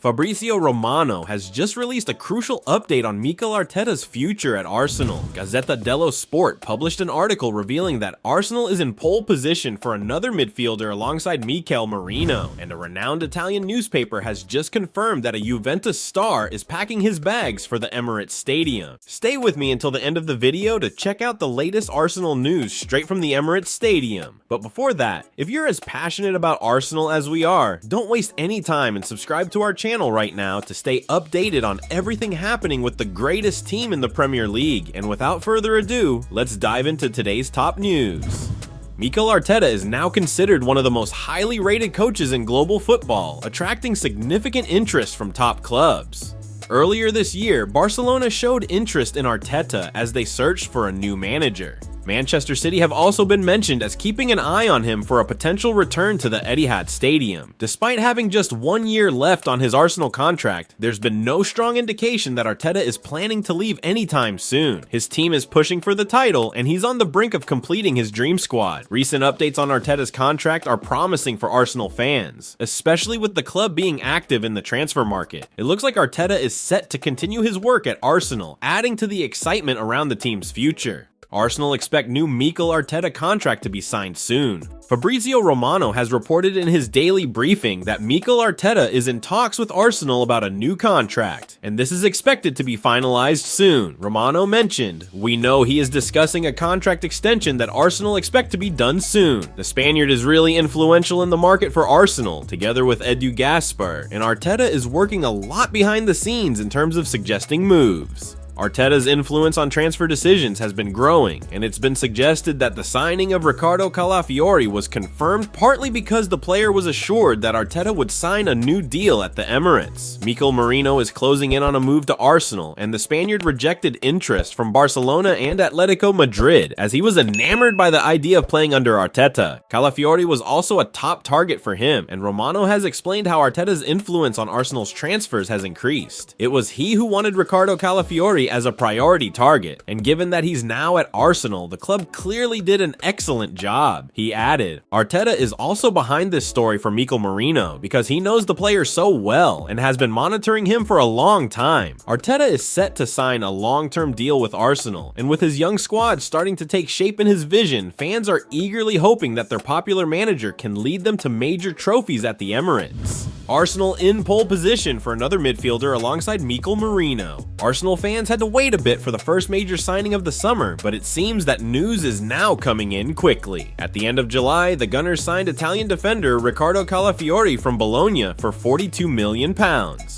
Fabrizio Romano has just released a crucial update on Mikel Arteta's future at Arsenal. Gazzetta dello published an article revealing that Arsenal is in pole position for another midfielder alongside Mikel Merino, and a renowned Italian newspaper has just confirmed that a Juventus star is packing his bags for the Emirates Stadium. Stay with me until the end of the video to check out the latest Arsenal news straight from the Emirates Stadium. But before that, if you're as passionate about Arsenal as we are, don't waste any time and subscribe to our channel right now to stay updated on everything happening with the greatest team in the Premier League. And without further ado, let's dive into today's top news. Mikel Arteta is now considered one of the most highly rated coaches in global football, attracting significant interest from top clubs. Earlier this year, Barcelona showed interest in Arteta as they searched for a new manager. Manchester City have also been mentioned as keeping an eye on him for a potential return to the Etihad Stadium. Despite having just 1 year left on his Arsenal contract, there's been no strong indication that Arteta is planning to leave anytime soon. His team is pushing for the title, and he's on the brink of completing his dream squad. Recent updates on Arteta's contract are promising for Arsenal fans, especially with the club being active in the transfer market. It looks like Arteta is set to continue his work at Arsenal, adding to the excitement around the team's future. Arsenal expect new Mikel Arteta contract to be signed soon. Fabrizio Romano has reported in his daily briefing that Mikel Arteta is in talks with Arsenal about a new contract, and this is expected to be finalized soon. Romano mentioned, "We know he is discussing a contract extension that Arsenal expect to be done soon." The Spaniard is really influential in the market for Arsenal, together with Edu Gaspar, and Arteta is working a lot behind the scenes in terms of suggesting moves. Arteta's influence on transfer decisions has been growing, and it's been suggested that the signing of Riccardo Calafiori was confirmed partly because the player was assured that Arteta would sign a new deal at the Emirates. Mikel Merino is closing in on a move to Arsenal, and the Spaniard rejected interest from Barcelona and Atletico Madrid, as he was enamored by the idea of playing under Arteta. Calafiori was also a top target for him, and Romano has explained how Arteta's influence on Arsenal's transfers has increased. It was he who wanted Riccardo Calafiori as a priority target, and given that he's now at Arsenal, the club clearly did an excellent job. He added, "Arteta is also behind this story for Mikel Merino because he knows the player so well and has been monitoring him for a long time. Arteta is set to sign a long-term deal with Arsenal, and with his young squad starting to take shape in his vision, fans are eagerly hoping that their popular manager can lead them to major trophies at the Emirates." Arsenal in pole position for another midfielder alongside Mikel Merino. Arsenal fans had to wait a bit for the first major signing of the summer, but it seems that news is now coming in quickly. At the end of July, the Gunners signed Italian defender Riccardo Calafiori from Bologna for £42 million.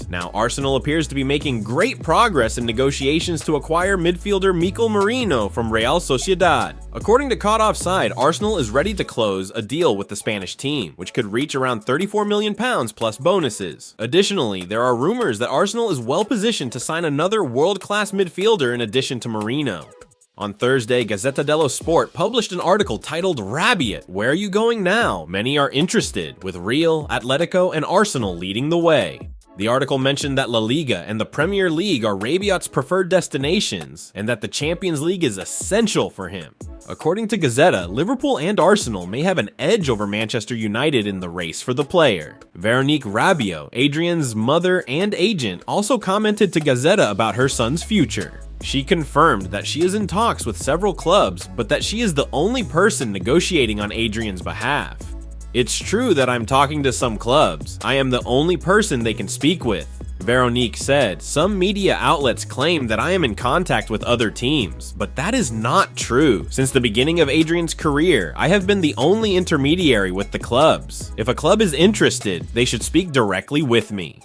Now, Arsenal appears to be making great progress in negotiations to acquire midfielder Mikel Merino from Real Sociedad. According to Caught Offside, Arsenal is ready to close a deal with the Spanish team, which could reach around £34 million plus bonuses. Additionally, there are rumors that Arsenal is well positioned to sign another world-class midfielder in addition to Merino. On Thursday, Gazzetta dello published an article titled "Rabiot, Where Are You Going Now? Many Are Interested," with Real, Atletico, and Arsenal leading the way. The article mentioned that La Liga and the Premier League are Rabiot's preferred destinations, and that the Champions League is essential for him. According to Gazzetta, Liverpool and Arsenal may have an edge over Manchester United in the race for the player. Veronique Rabiot, Adrien's mother and agent, also commented to Gazzetta about her son's future. She confirmed that she is in talks with several clubs, but that she is the only person negotiating on Adrien's behalf. "It's true that I'm talking to some clubs. I am the only person they can speak with," Veronique said. "Some media outlets claim that I am in contact with other teams, but that is not true. Since the beginning of Adrien's career, I have been the only intermediary with the clubs. If a club is interested, they should speak directly with me."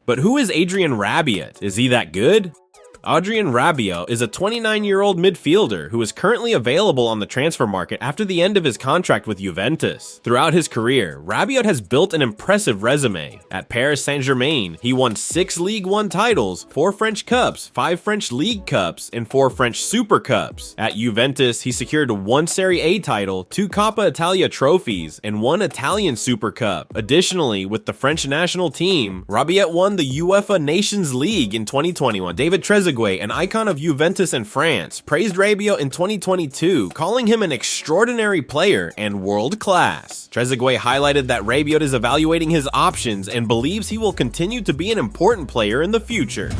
But who is Adrien Rabiot? Is he that good? Adrien Rabiot is a 29-year-old midfielder who is currently available on the transfer market after the end of his contract with Juventus. Throughout his career, Rabiot has built an impressive resume. At Paris Saint-Germain, he won 6 Ligue 1 titles, 4 French Cups, 5 French League Cups, and 4 French Super Cups. At Juventus, he secured 1 Serie A title, 2 Coppa Italia trophies, and 1 Italian Super Cup. Additionally, with the French national team, Rabiot won the UEFA Nations League in 2021. David Trezeguet Trezeguet, an icon of Juventus and France, praised Rabiot in 2022, calling him an extraordinary player and world-class. Trezeguet highlighted that Rabiot is evaluating his options and believes he will continue to be an important player in the future.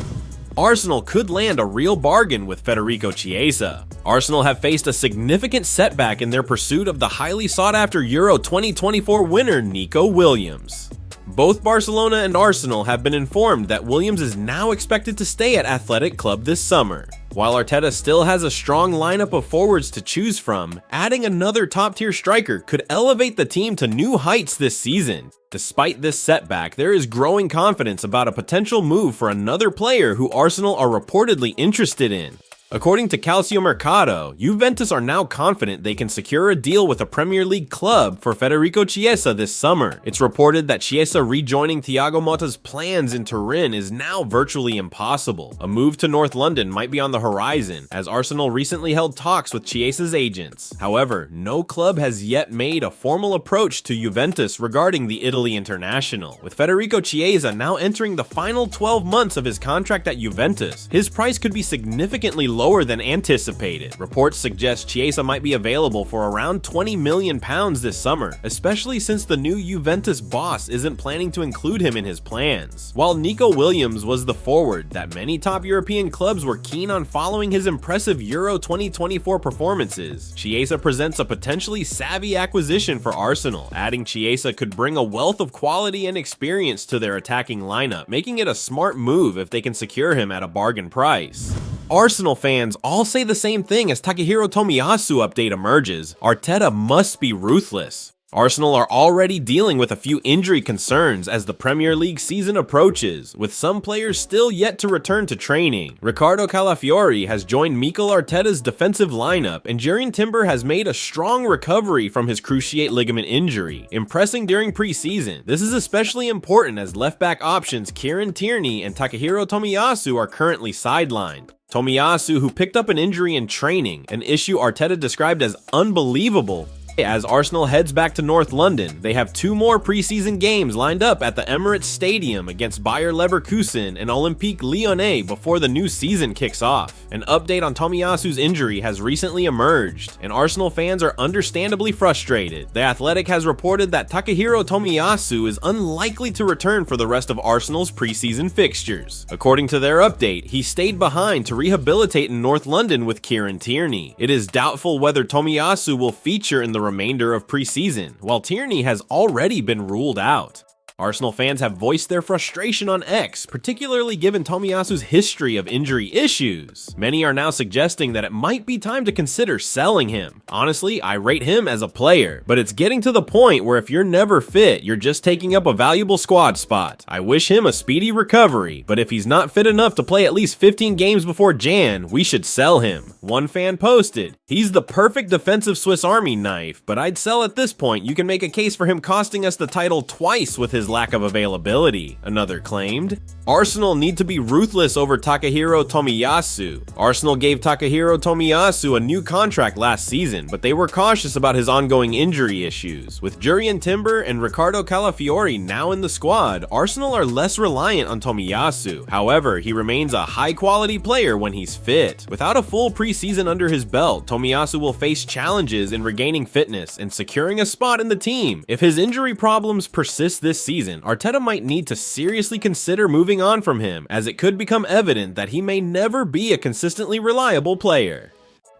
Arsenal could land a real bargain with Federico Chiesa. Arsenal have faced a significant setback in their pursuit of the highly sought-after Euro 2024 winner Nico Williams. Both Barcelona and Arsenal have been informed that Williams is now expected to stay at Athletic Club this summer. While Arteta still has a strong lineup of forwards to choose from, adding another top-tier striker could elevate the team to new heights this season. Despite this setback, there is growing confidence about a potential move for another player who Arsenal are reportedly interested in. According to Calcio Mercato, Juventus are now confident they can secure a deal with a Premier League club for Federico Chiesa this summer. It's reported that Chiesa rejoining Thiago Motta's plans in Turin is now virtually impossible. A move to North London might be on the horizon, as Arsenal recently held talks with Chiesa's agents. However, no club has yet made a formal approach to Juventus regarding the Italy international. With Federico Chiesa now entering the final 12 months of his contract at Juventus, his price could be significantly lower than anticipated. Reports suggest Chiesa might be available for around £20 million this summer, especially since the new Juventus boss isn't planning to include him in his plans. While Nico Williams was the forward that many top European clubs were keen on following his impressive Euro 2024 performances, Chiesa presents a potentially savvy acquisition for Arsenal. Adding Chiesa could bring a wealth of quality and experience to their attacking lineup, making it a smart move if they can secure him at a bargain price. Arsenal fans all say the same thing as Takehiro Tomiyasu update emerges. Arteta must be ruthless. Arsenal are already dealing with a few injury concerns as the Premier League season approaches, with some players still yet to return to training. Riccardo Calafiori has joined Mikel Arteta's defensive lineup, and Adrien Timber has made a strong recovery from his cruciate ligament injury, impressing during preseason. This is especially important as left-back options Kieran Tierney and Takehiro Tomiyasu are currently sidelined. Tomiyasu, who picked up an injury in training, an issue Arteta described as unbelievable. As Arsenal heads back to North London, they have 2 more preseason games lined up at the Emirates Stadium against Bayer Leverkusen and Olympique Lyonnais before the new season kicks off. An update on Tomiyasu's injury has recently emerged, and Arsenal fans are understandably frustrated. The Athletic has reported that Takehiro Tomiyasu is unlikely to return for the rest of Arsenal's preseason fixtures. According to their update, he stayed behind to rehabilitate in North London with Kieran Tierney. It is doubtful whether Tomiyasu will feature in the remainder of preseason, while Tierney has already been ruled out. Arsenal fans have voiced their frustration on X, particularly given Tomiyasu's history of injury issues. Many are now suggesting that it might be time to consider selling him. Honestly, I rate him as a player, but it's getting to the point where if you're never fit, you're just taking up a valuable squad spot. I wish him a speedy recovery, but if he's not fit enough to play at least 15 games before Jan, we should sell him. One fan posted, "He's the perfect defensive Swiss Army knife, but I'd sell at this point. You can make a case for him costing us the title twice with his lack of availability," another claimed. Arsenal need to be ruthless over Takehiro Tomiyasu. Arsenal gave Takehiro Tomiyasu a new contract last season, but they were cautious about his ongoing injury issues. With Adrien Timber and Riccardo Calafiori now in the squad, Arsenal are less reliant on Tomiyasu. However, he remains a high-quality player when he's fit. Without a full preseason under his belt, Tomiyasu will face challenges in regaining fitness and securing a spot in the team. If his injury problems persist this season, Arteta might need to seriously consider moving on from him, as it could become evident that he may never be a consistently reliable player.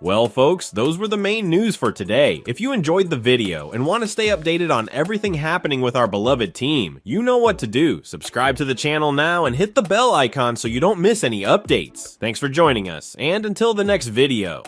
Well folks, those were the main news for today. If you enjoyed the video and want to stay updated on everything happening with our beloved team, you know what to do. Subscribe to the channel now and hit the bell icon so you don't miss any updates. Thanks for joining us, and until the next video.